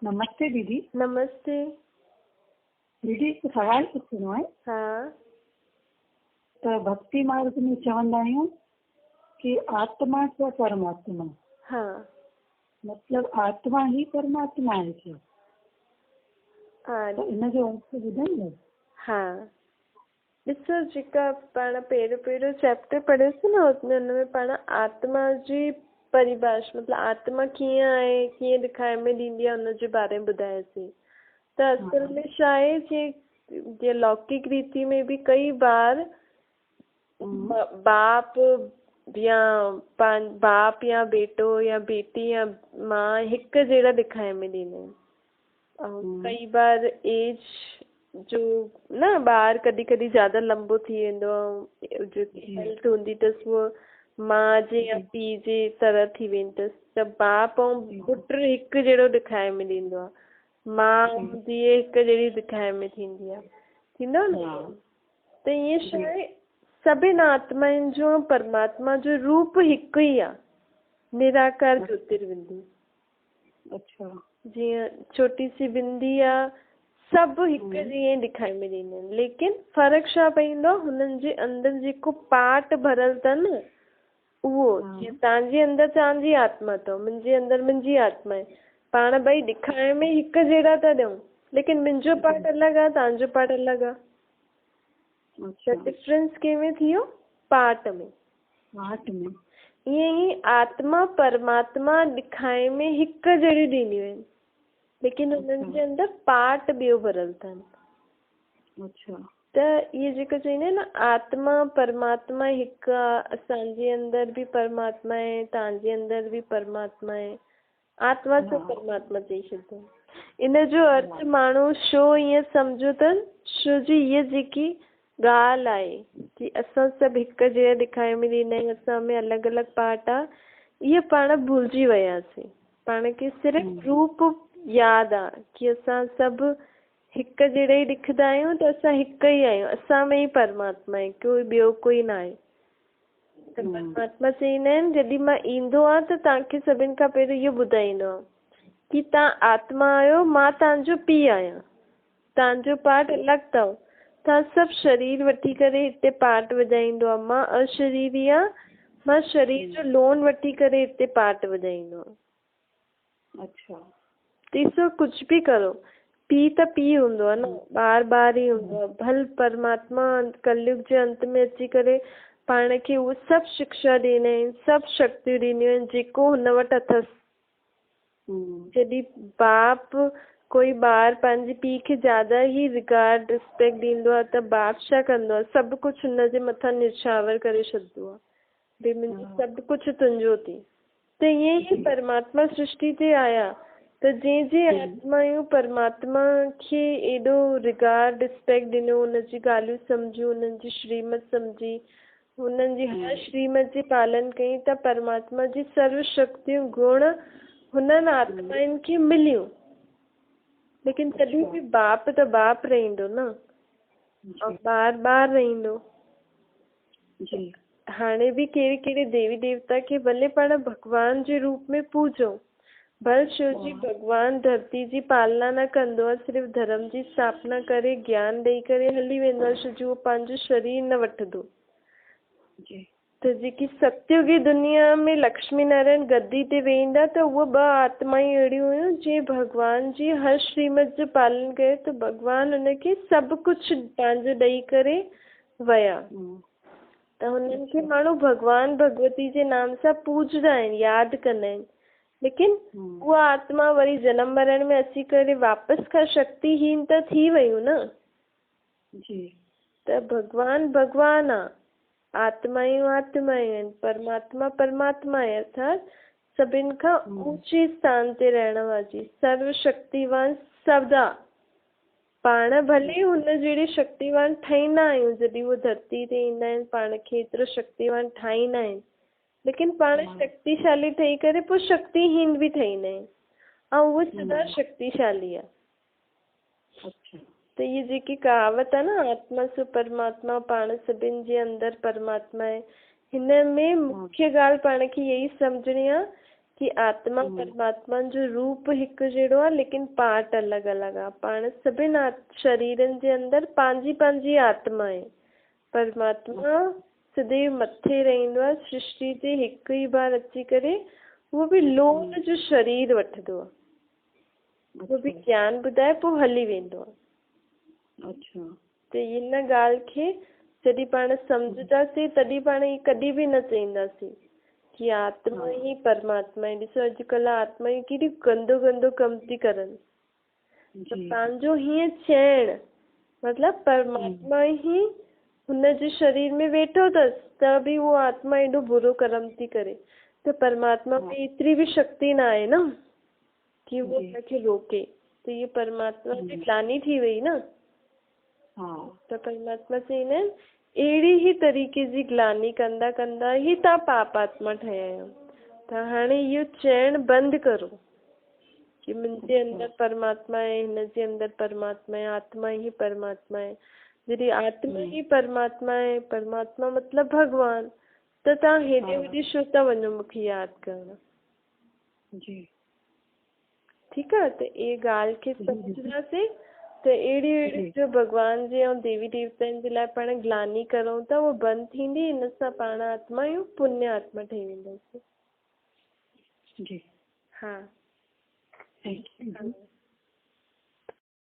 नमस्ते दीदी। नमस्ते। दीदी हिकु सवाल पुछिणो आहे। हाँ त भक्ति मार्ग में चवंदा आहियूं कि आत्मा च परमात्मा, हाँ मतलब आत्मा ही परमात्मा आहे छा? हाँ त इन जो अर्थ ॿुधाईंदव? हाँ ॾिसो, जेका पाण पहिरियों चैप्टर पढ़ियोसीं न, हुनमें पाण आत्मा जी परिभाषा मतलब आत्मा कीअं आहे, कीअं ॾेखारे में ॾींदी आहे, हुनजे बारे में ॿुधायोसीं। त असल में छा आहे कि लौकिक रीति में भी कई बार बाप या बेटो या बेटी या माँ हिक जहिड़ा ॾेखारे में ॾींदा आहिनि। ऐं कई बार एज जो न ॿार कॾहिं कॾहिं ज्यादा लंबो थी वेंदो आहे, जेकी हेल्थ हूंदी अथसि उहो माँ जे या पीउ जे तरह थी वेंदी अथसि। त बाप ऐं पुटु हिकु जहिड़ो ॾेखारे में ॾींदो आहे, माँ धीअ हिकु जहिड़ी ॾेखारे में थींदी आहे, थींदो न? त ईअं छा आहे, सभिनि आत्माउनि जो परमात्मा जो रूप हिकु ई आहे, निराकार ज्योतिर्बिंदु। अच्छा। जीअं छोटी सी बिंदी आहे, सभु हिकु जीअं ॾेखारे में ॾींदा आहिनि, लेकिन फ़र्क़ु छा पवंदो आहे, हुननि जे अंदरि जेको पार्ट भरियल अथनि उहो। जीअं तव्हांजे अंदरि तव्हांजी आत्मा अथव, मुंहिंजे अंदरि मुंहिंजी आत्मा आहे, पाण ॿई ॾेखारे में हिकु जहिड़ा था ॾियूं, लेकिन मुंहिंजो पार्ट अलॻि आहे, तव्हांजो पार्ट अलॻि आहे। त डिफरेंस कंहिंमें थी वियो? पार्ट में। ईअं ई आत्मा परमात्मा ॾेखारे में हिकु जहिड़ी ॾींदियूं आहिनि, लेकिन हुननि जे अंदरि पार्ट ॿियो भरियल अथनि। अच्छा। त इहे जेको चवंदा आहिनि न, आत्मा परमात्मा हिकु आहे, असांजे अंदरि बि परमात्मा आहे, तव्हांजे अंदरि बि परमात्मा आहे, आत्मा सां परमात्मा चई छॾियो। इन जो अर्थ माण्हू छो ईअं सम्झो अथनि, छो जी इहा जेकी ॻाल्हि आहे कि असां सभु हिकु जहिड़ा ॾेखारे में ॾींदा आहियूं, असां में अलॻि अलॻि पार्ट आहे, इहे पाण भुलिजी वियासीं। पाण खे सिर्फ़ु रूप यादि आहे कि असां सभु हिकु जहिड़ा ई ॾिसंदा आहियूं, त असां हिकु ई आहियूं, असां में ई परमात्मा आहे, कोई ॿियो कोई न आहे। त परमात्मा चवंदा आहिनि, जॾहिं मां ईंदो आहे त तव्हांखे सभिनि खां पहिरियों इहो ॿुधाईंदो आहे कि तव्हां आत्मा आहियो, मां तव्हांजो पीउ आहियां, तव्हांजो पार्ट अलॻि अथव। तव्हां सभु शरीर वठी करे हिते पार्ट वॼाईंदो आहे, मां अशरीरी आहे, मां शरीर जो लोन वठी करे हिते पार्ट वॼाईंदो आहे। अच्छा। ॾिसो, कुझु बि करो, पीउ त पीउ हूंदो आहे न, ॿार ई हूंदो आहे। भल परमात्मा कलयुग जे अंत में अची करे पाण खे उहे सभु शिक्षा ॾींदा आहिनि, सभु शक्तियूं ॾींदियूं आहिनि जेको हुन वटि अथसि। जॾहिं बाप कोई ॿार पंहिंजे पीउ खे ज्यादा ई रिगार्ड रिस्पेक्ट ॾींदो आहे, त बाप छा कंदो आहे, सभु कुझु हुनजे मथां निछावर करे छॾींदो आहे, भई मुंहिंजो सभु कुझु तुंहिंजो थी। त ईअं ई परमात्मा सृष्टि ते आया, त जंहिं आत्मायूं परमात्मा खे एॾो रिगार्ड रिस्पेक्ट ॾिनो, हुनजी ॻाल्हियूं सम्झियूं, हुननि जी श्रीमत सम्झी, हुननि जी हर श्रीमत जे पालन कई, त परमात्मा जी सर्व शक्तियूं गुण हुननि आत्माउनि खे मिलियूं। लेकिन तॾहिं बि बाप त बाप रहंदो न, ऐं ॿार रहंदो। हाणे बि कहिड़े कहिड़े देवी देवता खे भले पाण भॻवान जे रूप में पूजो, भल छो जी भॻवान धरती जी पालना न कंदो आहे, सिर्फ़ु धर्म जी स्थापना करे ज्ञान ॾेई करे हली वेंदो आहे, छो जो उहो पंहिंजो शरीर न वठंदो। त जेकी सत्युगी दुनिया में लक्ष्मी नारायण गद्दी ते वेंदा, त उहे ॿ आत्मायूं अहिड़ियूं हुयूं जीअं भॻवान जी हर श्रीमत जो पालन कयो, त भॻवान हुनखे सभु कुझु पंहिंजो ॾेई करे विया। त हुननि खे माण्हू भॻवान भगवती जे नाम सां पूजदा आहिनि, यादि कंदा आहिनि, लेकिन उहा आत्मा वरी जनम मरण में अची करे वापसि खां शक्तिहीन त थी वियूं न। त भॻवान भॻवान आहे, आत्मायूं आत्मायूं आहिनि, परमात्मा परमात्मा आहे, अर्थात सभिनि खां ऊंचे स्थान ते रहण वारी, सर्व शक्तिवान सदा। पाण भले हुन जहिड़े शक्तिवान ठाहींदा आहियूं, जॾहिं उहे धरती ते ईंदा आहिनि पाण खे एतिरो शक्तिवान ठाहींदा आहिनि, लेकिन पाण शक्तिशाली ठही करे पोइ शक्तिहीन बि ठहींदा आहिनि, ऐं उहो सदा शक्तिशाली आहे। त इहे जेकी कहावत आहे न, आत्मा सु परमात्मा, पाण सभिनि जे अंदरि परमात्मा आहे, हिन में मुख्य ॻाल्हि पाण खे यही सम्झणी आहे कि आत्मा परमात्मा जो रूप हिकु जहिड़ो आहे लेकिन पार्ट अलॻि अलॻि आहे। पाण सभिनि शरीरनि जे अंदरि पंहिंजी पंहिंजी आत्मा आहे। परमात्मा सदैव मथे रहंदो आहे, सृष्टि जे हिकु ई बार अची करे उहो बि लोन जो शरीर वठंदो आहे, उहो बि ज्ञान ॿुधाए पोइ हली वेंदो आहे। अच्छा, त हिन ॻाल्हि खे जॾहिं पाण सम्झंदासीं तॾहिं पाण ही कॾहिं बि न चईंदासीं कि आत्मा ही परमात्मा आहे। ॾिसो अॼुकल्ह आत्मा ही केॾी गंदो गंदो कम थी करनि। त पंहिंजो हीअं चइण मतिलबु परमात्मा ही हुनजे शरीर में वेठो अथसि त बि उहो आत्मा एॾो बुरो कर्म थी करे। त परमात्मा में एतिरी बि शक्ति न आहे न कि उहो हुनखे रोके। त इहे परमात्मा जी ग्लानी थी वई न। त परमात्मा चईंदा आहिनि अहिड़ी ही तरीक़े जी ग्लानी कंदा कंदा ही तव्हां पाप आत्मा ठहिया आहियो। त हाणे इहो चइण बंदि करो कि मुंहिंजे अंदरि परमात्मा आहे, हिनजे अंदरि परमात्मा आहे, आत्मा ही परमात्मा आहे। जॾहिं आत्मा ही परमात्मा आहे, परमात्मा मतिलबु भॻवान, त तव्हां हेॾे होॾे छो था वञो मूंखे यादि करणु। ठीकु आहे, त इहे ॻाल्हि खे सम्झंदासीं त अहिड़ी जो भॻवान जे ऐं देवी देवताउनि जे लाइ पाण ग्लानी करूं था उहो बंदि थींदी। हिन सां पाण आत्मा आहियूं, पुण्य आत्मा ठही वेंदासीं। जी हा। Thank you.